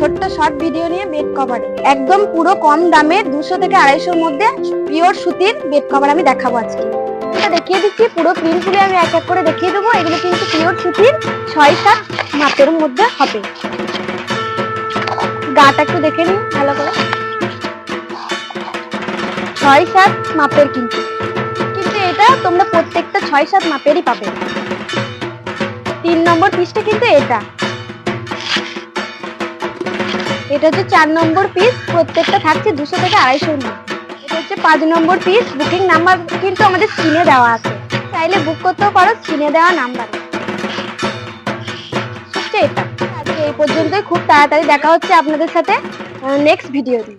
ছোট্ট short video নিয়ে bed cover একদম পুরো কম দামে 200 থেকে 250 মধ্যে পিওর সুতির বেড কভার আমি দেখাবো আজকে। এটা দেখিয়ে দিচ্ছি, পুরো প্রিন্টগুলো আমি এক এক করে দেখিয়ে দেবো। এগুলো কিন্তু পিওর সুতির 6-7 মাপের মধ্যে হবে। গাটা একটু দেখে নিন ভালো করে, 6-7 মাপের কিন্তু এটা তোমরা প্রত্যেকটা 6-7 মাপেরই পাবে। 3 নম্বর পিসটা কিন্তু এটা হচ্ছে 4 নম্বর পিস, প্রত্যেকটা থাকছে 200 থেকে 250 মধ্যে। এটা হচ্ছে 5 নম্বর পিস, বুকিং নাম্বার কিন্তু আমাদের স্ক্রিনে দেওয়া আছে, চাইলে বুক করতেও পারো স্ক্রিনে দেওয়া নাম্বারে। এটা আজকে এই পর্যন্তই, খুব তাড়াতাড়ি দেখা হচ্ছে আপনাদের সাথে নেক্সট ভিডিওতে।